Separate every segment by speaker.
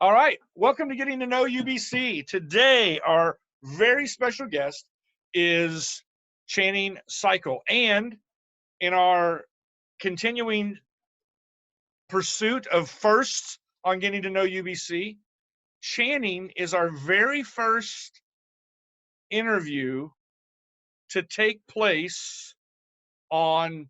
Speaker 1: All right, welcome to Getting to Know UBC. Today, our very special guest is Channing Seikel. And in our continuing pursuit of firsts on Getting to Know UBC, Channing is our very first interview to take place on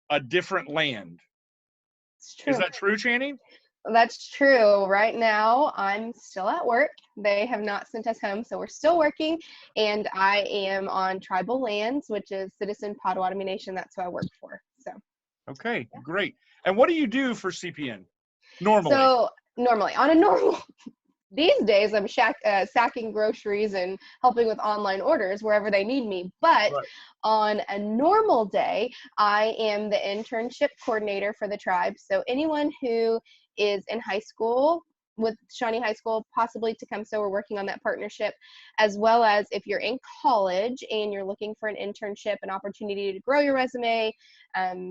Speaker 1: a different land.
Speaker 2: It's true.
Speaker 1: Is that true, Channing?
Speaker 2: That's true. Right now, I'm still at work. They have not sent us home, so we're still working. And I am on tribal lands, which is Citizen Potawatomi Nation. That's who I work for.
Speaker 1: Okay, great. And what do you do for CPN normally?
Speaker 2: So normally, on a normal, these days, I'm sacking groceries and helping with online orders wherever they need me. But
Speaker 1: Right.
Speaker 2: on a normal day, I am the internship coordinator for the tribe. So anyone who is in high school with Shawnee High School, possibly Tecumseh, we're working on that partnership, as well as if you're in college and you're looking for an internship, an opportunity to grow your resume,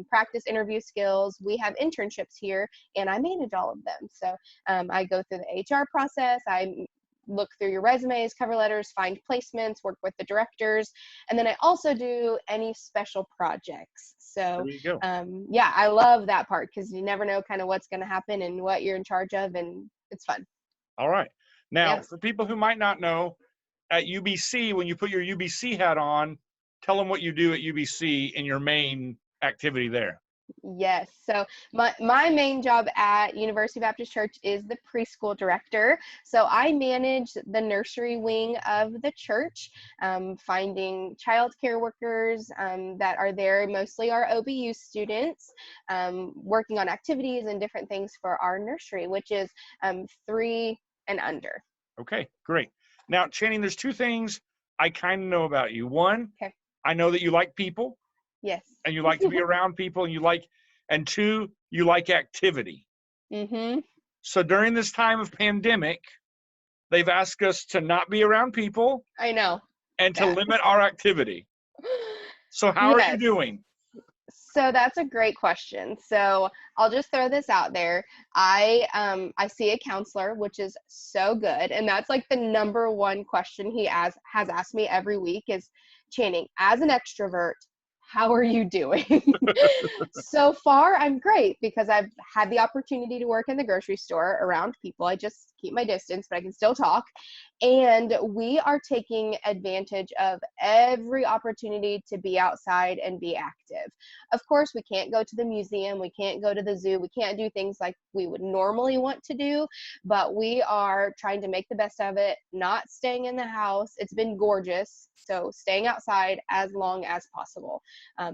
Speaker 2: practice interview skills, we have internships here, and I manage all of them. So I go through the HR process, I look through your resumes, cover letters, find placements, work with the directors, and then I also do any special projects. So
Speaker 1: There you go.
Speaker 2: yeah, I love that part because you never know kind of what's going to happen and what you're in charge of, and it's fun.
Speaker 1: All right. Now,
Speaker 2: Yeah.
Speaker 1: for people who might not know, at UBC, when you put your UBC hat on, tell them what you do at UBC in your main activity there.
Speaker 2: Yes. So my main job at University Baptist Church is the preschool director. So I manage the nursery wing of the church, finding childcare workers that are there, mostly our OBU students, working on activities and different things for our nursery, which is 3 and under.
Speaker 1: Okay, great. Now, Channing, there's two things I kind of know about you. One,
Speaker 2: Okay.
Speaker 1: I know that you like people
Speaker 2: Yes.
Speaker 1: and you like to be around people, and two, you like activity.
Speaker 2: Mm-hmm.
Speaker 1: So during this time of pandemic, they've asked us to not be around people
Speaker 2: I know.
Speaker 1: and to
Speaker 2: Yeah.
Speaker 1: limit our activity. So how are you
Speaker 2: Yes.
Speaker 1: doing?
Speaker 2: So that's a great question. So I'll just throw this out there. I see a counselor, which is so good, and that's like the number one question he has asked me every week is, Channing, as an extrovert, how are you doing? So far, I'm great because I've had the opportunity to work in the grocery store around people. I just keep my distance, but I can still talk. And we are taking advantage of every opportunity to be outside and be active. Of course, we can't go to the museum, we can't go to the zoo, we can't do things like we would normally want to do, but we are trying to make the best of it, not staying in the house. It's been gorgeous, so staying outside as long as possible.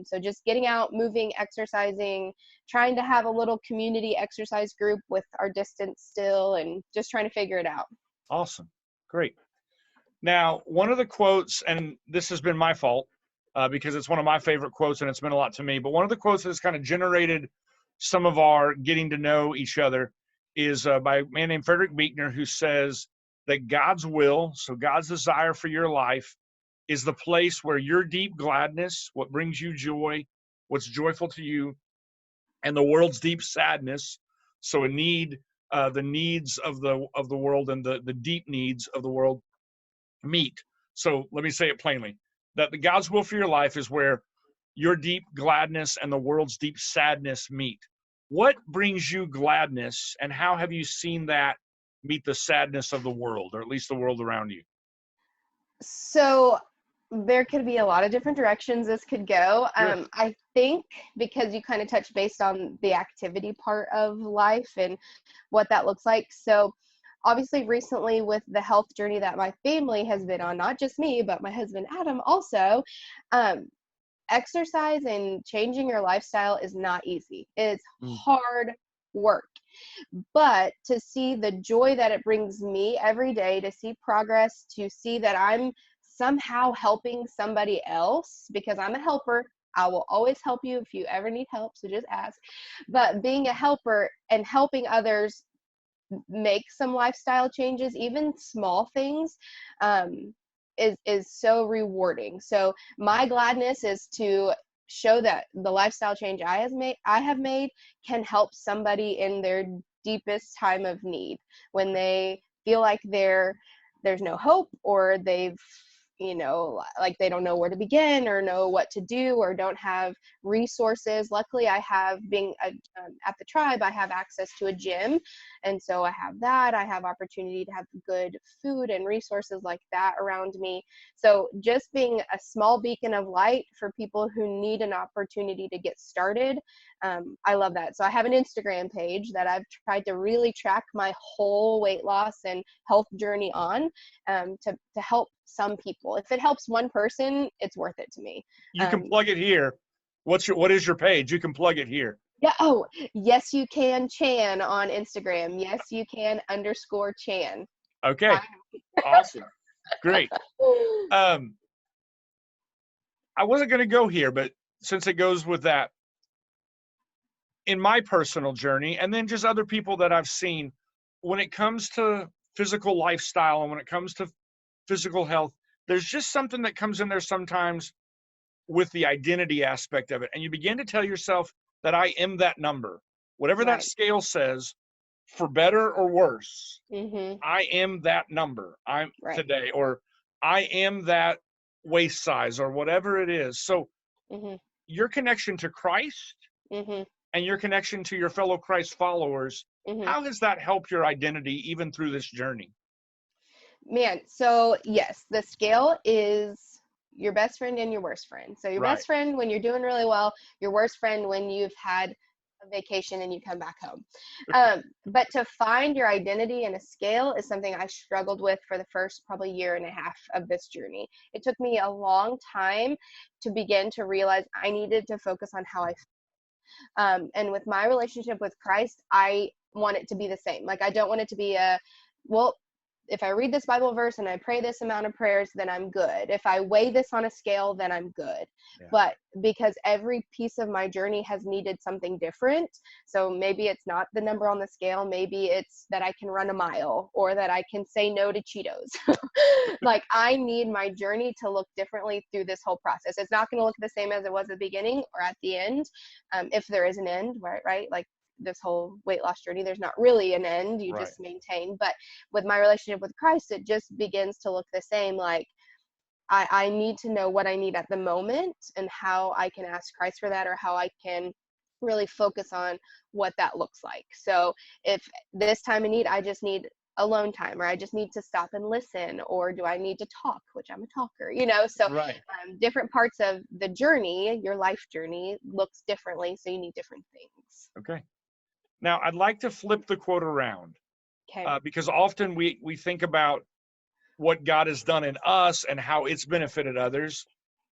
Speaker 2: So just getting out, moving, exercising, trying to have a little community exercise group with our distance still, and just trying to figure it out.
Speaker 1: Awesome. Great. Now, one of the quotes, and this has been my fault because it's one of my favorite quotes and it's meant a lot to me, but one of the quotes that's kind of generated some of our getting to know each other is by a man named Frederick Buechner, who says that God's will, so God's desire for your life, is the place where your deep gladness, what brings you joy, what's joyful to you, and the world's deep sadness, so the needs of the world and the deep needs of the world meet. So let me say it plainly, that the God's will for your life is where your deep gladness and the world's deep sadness meet. What brings you gladness, and how have you seen that meet the sadness of the world, or at least the world around you?
Speaker 2: So there could be a lot of different directions this could go.
Speaker 1: Sure.
Speaker 2: I think because you kind of touched based on the activity part of life and what that looks like. So obviously recently with the health journey that my family has been on, not just me, but my husband Adam also, um, exercise and changing your lifestyle is not easy. It's hard work. But to see the joy that it brings me every day, to see progress, to see that I'm somehow helping somebody else, because I'm a helper. I will always help you if you ever need help, so just ask. But being a helper and helping others make some lifestyle changes, even small things, is so rewarding. So my gladness is to show that the lifestyle change I have made can help somebody in their deepest time of need, when they feel like there's no hope, or they've, like they don't know where to begin or know what to do or don't have resources. Luckily, I have, being at the tribe, I have access to a gym. And so I have that. I have opportunity to have good food and resources like that around me. So just being a small beacon of light for people who need an opportunity to get started. I love that. So I have an Instagram page that I've tried to really track my whole weight loss and health journey on, to help some people. If it helps one person, it's worth it to me.
Speaker 1: You can plug it here. What is your page? You can plug it here.
Speaker 2: Yeah. Oh, yes, you can Chan on Instagram. Yes, you can _Chan.
Speaker 1: Okay. Awesome. Great. I wasn't going to go here, but since it goes with that, in my personal journey, and then just other people that I've seen, when it comes to physical lifestyle and when it comes to physical health, there's just something that comes in there sometimes with the identity aspect of it. And you begin to tell yourself that I am that number, whatever that
Speaker 2: Right.
Speaker 1: scale says, for better or worse.
Speaker 2: Mm-hmm.
Speaker 1: I am that number I'm
Speaker 2: Right.
Speaker 1: today, or I am that waist size, or whatever it is. So
Speaker 2: Mm-hmm.
Speaker 1: your connection to Christ
Speaker 2: Mm-hmm.
Speaker 1: and your connection to your fellow Christ followers,
Speaker 2: Mm-hmm.
Speaker 1: how has that helped your identity even through this journey?
Speaker 2: Man, so yes, the scale is your best friend and your worst friend. So your
Speaker 1: Right.
Speaker 2: best friend when you're doing really well, your worst friend when you've had a vacation and you come back home. But to find your identity in a scale is something I struggled with for the first probably year and a half of this journey. It took me a long time to begin to realize I needed to focus on how I felt. And with my relationship with Christ, I want it to be the same. Like, I don't want it to be well, if I read this Bible verse and I pray this amount of prayers, then I'm good. If I weigh this on a scale, then I'm good.
Speaker 1: Yeah.
Speaker 2: But because every piece of my journey has needed something different, so maybe it's not the number on the scale, maybe it's that I can run a mile or that I can say no to Cheetos. Like, I need my journey to look differently through this whole process. It's not going to look the same as it was at the beginning or at the end, if there is an end, right? Like, this whole weight loss journey, there's not really an end, you
Speaker 1: Right.
Speaker 2: just maintain. But with my relationship with Christ, it just begins to look the same. Like, I need to know what I need at the moment and how I can ask Christ for that, or how I can really focus on what that looks like. So if this time of need, I just need alone time, or I just need to stop and listen, or do I need to talk, which I'm a talker, so
Speaker 1: Right.
Speaker 2: different parts of the journey, your life journey, looks differently, so you need different things.
Speaker 1: Okay. Now, I'd like to flip the quote around,
Speaker 2: Okay.
Speaker 1: because often we think about what God has done in us and how it's benefited others.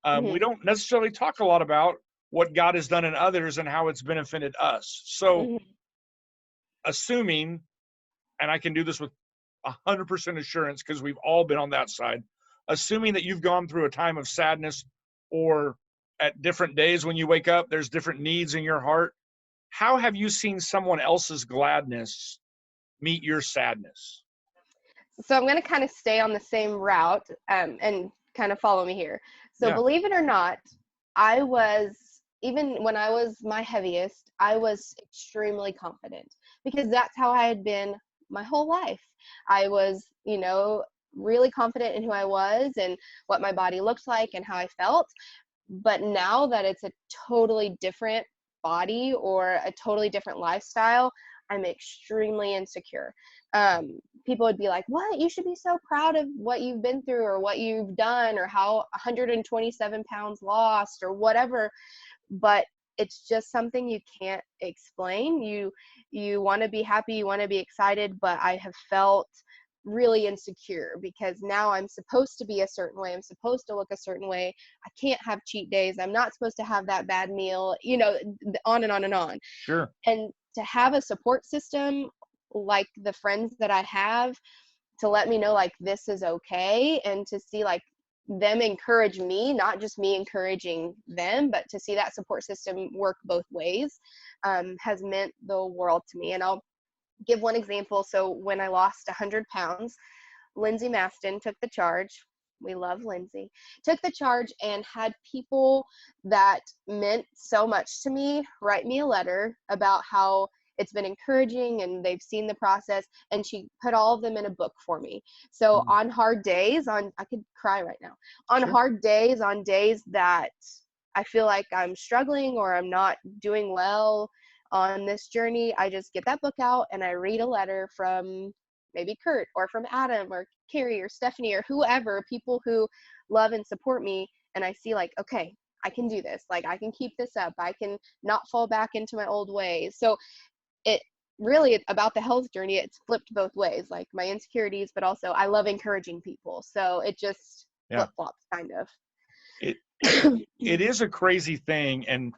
Speaker 1: We don't necessarily talk a lot about what God has done in others and how it's benefited us. So, assuming, and I can do this with 100% assurance because we've all been on that side, assuming that you've gone through a time of sadness, or at different days when you wake up, there's different needs in your heart. How have you seen someone else's gladness meet your sadness?
Speaker 2: So I'm going to kind of stay on the same route, and kind of follow me here. So
Speaker 1: Yeah.
Speaker 2: believe it or not, even when I was my heaviest, I was extremely confident, because that's how I had been my whole life. I was, really confident in who I was and what my body looked like and how I felt. But now that it's a totally different body or a totally different lifestyle, I'm extremely insecure. People would be like, what? You should be so proud of what you've been through or what you've done or how 127 pounds lost or whatever. But it's just something you can't explain. You want to be happy, you want to be excited, but I have felt really insecure because now I'm supposed to be a certain way. I'm supposed to look a certain way. I can't have cheat days. I'm not supposed to have that bad meal, on and on and on.
Speaker 1: Sure.
Speaker 2: And to have a support system like the friends that I have to let me know, like, this is okay, and to see, like, them encourage me, not just me encouraging them, but to see that support system work both ways, has meant the world to me. And I'll give one example. So when I lost 100 pounds, Lindsay Maston took the charge. We love Lindsay. Took the charge and had people that meant so much to me write me a letter about how it's been encouraging, and they've seen the process, and she put all of them in a book for me. So
Speaker 1: Mhm.
Speaker 2: on hard days, I could cry right now, on
Speaker 1: Sure.
Speaker 2: hard days, on days that I feel like I'm struggling or I'm not doing well on this journey, I just get that book out and I read a letter from maybe Kurt or from Adam or Carrie or Stephanie or whoever, people who love and support me. And I see like, okay, I can do this. Like, I can keep this up. I can not fall back into my old ways. So it really, about the health journey, it's flipped both ways, like my insecurities, but also I love encouraging people. So it just
Speaker 1: Yeah.
Speaker 2: flip flops kind of.
Speaker 1: It, it is a crazy thing. And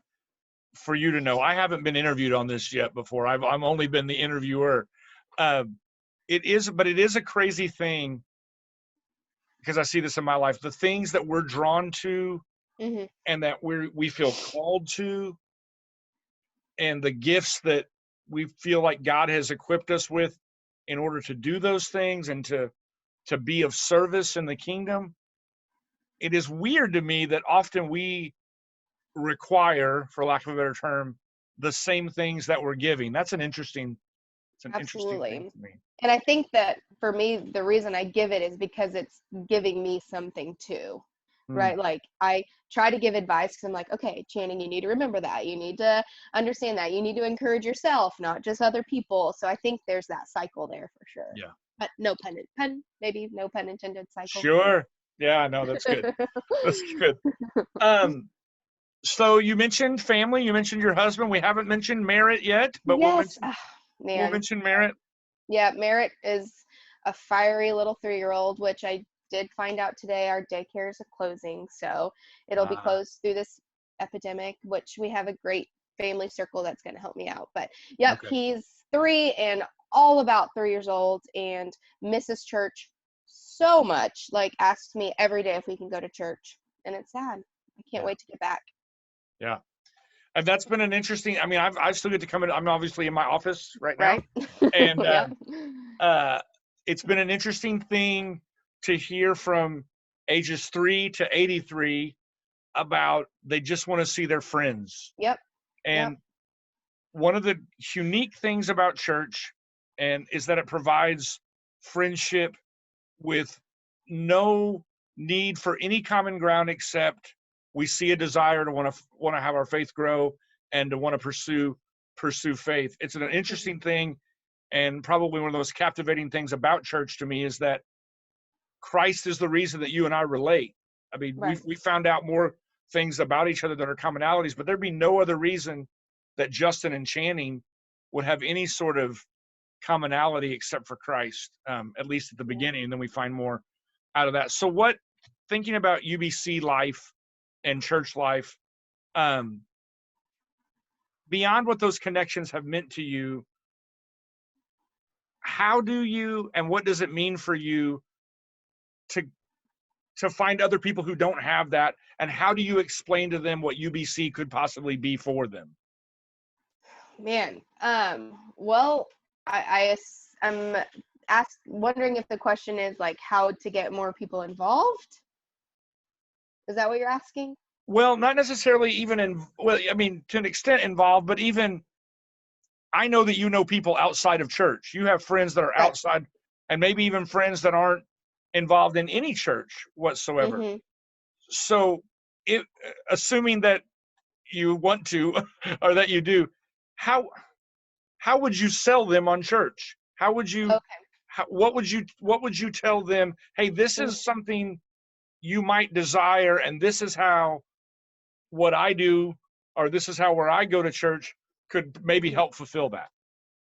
Speaker 1: for you to know, I haven't been interviewed on this yet before. I'm only been the interviewer. It is a crazy thing, because I see this in my life. The things that we're drawn to
Speaker 2: Mm-hmm.
Speaker 1: and that we feel called to, and the gifts that we feel like God has equipped us with in order to do those things and to be of service in the kingdom. It is weird to me that often we require, for lack of a better term, the same things that we're giving. It's an interesting thing
Speaker 2: Absolutely.
Speaker 1: to me.
Speaker 2: And I think that for me, the reason I give it is because it's giving me something too,
Speaker 1: Mm,
Speaker 2: right? Like, I try to give advice because I'm like, okay, Channing, you need to remember that. You need to understand that. You need to encourage yourself, not just other people. So I think there's that cycle there for sure.
Speaker 1: yeah.
Speaker 2: But maybe no pun intended cycle.
Speaker 1: Sure. Yeah, no, that's good. That's good. Um, so you mentioned family, you mentioned your husband. We haven't mentioned Merritt yet, but
Speaker 2: Yes.
Speaker 1: we'll
Speaker 2: Man.
Speaker 1: mention Merritt.
Speaker 2: Yeah, Merritt is a fiery little 3-year-old, which I did find out today our daycare is closing. So it'll be
Speaker 1: Ah,
Speaker 2: closed through this epidemic, which we have a great family circle that's going to help me out. But yep,
Speaker 1: okay.
Speaker 2: he's 3 and all about 3 years old and misses church so much. Like, asks me every day if we can go to church. And it's sad. I can't
Speaker 1: Yeah.
Speaker 2: wait to get back.
Speaker 1: Yeah. And that's been an interesting, I mean, I still get to come in. I'm obviously in my office right now.
Speaker 2: Right?
Speaker 1: And
Speaker 2: Yep.
Speaker 1: uh, it's been an interesting thing to hear from ages 3 to 83 about they just want to see their friends.
Speaker 2: Yep. Yep.
Speaker 1: And one of the unique things about church and is that it provides friendship with no need for any common ground, except we see a desire to want to have our faith grow and to want to pursue faith. It's an
Speaker 2: Mhm.
Speaker 1: interesting thing, and probably one of the most captivating things about church to me is that Christ is the reason that you and I relate. I mean,
Speaker 2: Right.
Speaker 1: we found out more things about each other that are commonalities, but there'd be no other reason that Justin and Channing would have any sort of commonality except for Christ, at least at the
Speaker 2: Yeah.
Speaker 1: beginning, and then we find more out of that. So what, thinking about UBC life and church life, um, beyond what those connections have meant to you, how do you and what does it mean for you to find other people who don't have that, and how do you explain to them what UBC could possibly be for them?
Speaker 2: Man, well, I'm wondering if the question is like how to get more people involved. Is that what you're asking?
Speaker 1: Well, not necessarily even well, I mean, to an extent involved, but even I know that you know people outside of church. You have friends that are
Speaker 2: Right.
Speaker 1: outside, and maybe even friends that aren't involved in any church whatsoever.
Speaker 2: Mm-hmm.
Speaker 1: So, it, assuming that you want to or that you do, how would you sell them on church? How would you
Speaker 2: Okay.
Speaker 1: what would you tell them, hey, this
Speaker 2: Mhm.
Speaker 1: is something you might desire, and this is how what I do, or this is how where I go to church could maybe
Speaker 2: Mhm.
Speaker 1: help fulfill that.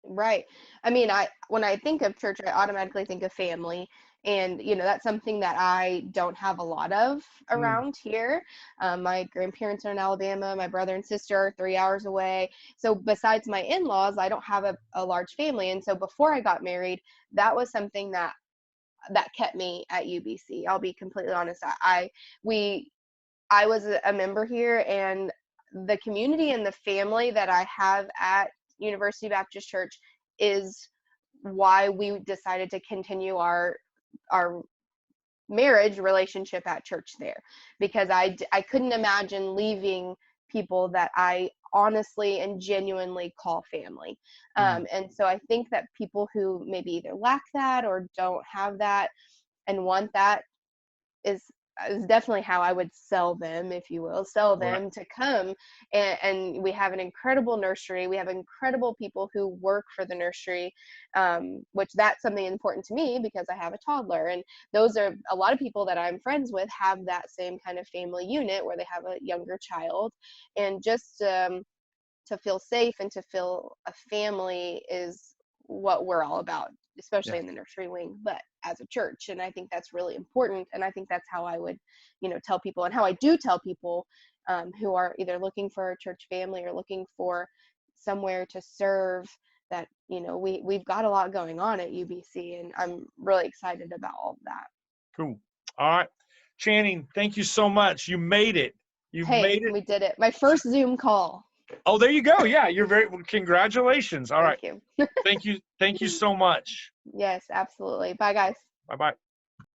Speaker 2: Right. I mean, I when I think of church, I automatically think of family. And, that's something that I don't have a lot of
Speaker 1: Mm,
Speaker 2: around here. My grandparents are in Alabama. My brother and sister are 3 hours away. So besides my in-laws, I don't have a large family. And so before I got married, that was something that kept me at UBC. I'll be completely honest. I was a member here, and the community and the family that I have at University Baptist Church is why we decided to continue our marriage relationship at church there, because I couldn't imagine leaving people that I honestly and genuinely call family.
Speaker 1: Mm.
Speaker 2: And so I think that people who maybe either lack that or don't have that and want that is definitely how I would sell them, if you will, sell
Speaker 1: Right.
Speaker 2: them to come. And we have an incredible nursery. We have incredible people who work for the nursery, which that's something important to me because I have a toddler. And those are a lot of people that I'm friends with have that same kind of family unit where they have a younger child. And just to feel safe and to feel a family is what we're all about,
Speaker 1: Yeah.
Speaker 2: especially in the nursery wing, but as a church. And I think that's really important. And I think that's how I would, tell people, and how I do tell people who are either looking for a church family or looking for somewhere to serve, that, we've got a lot going on at UBC, and I'm really excited about all of that.
Speaker 1: Cool. All right. Channing, thank you so much. You made it. You've
Speaker 2: Hey,
Speaker 1: made it.
Speaker 2: we did it. My first Zoom call.
Speaker 1: Oh, there you go. Yeah, you're very, congratulations. All
Speaker 2: Thank
Speaker 1: right.
Speaker 2: you.
Speaker 1: Thank you. Thank you so much.
Speaker 2: Yes, absolutely. Bye, guys.
Speaker 1: Bye-bye.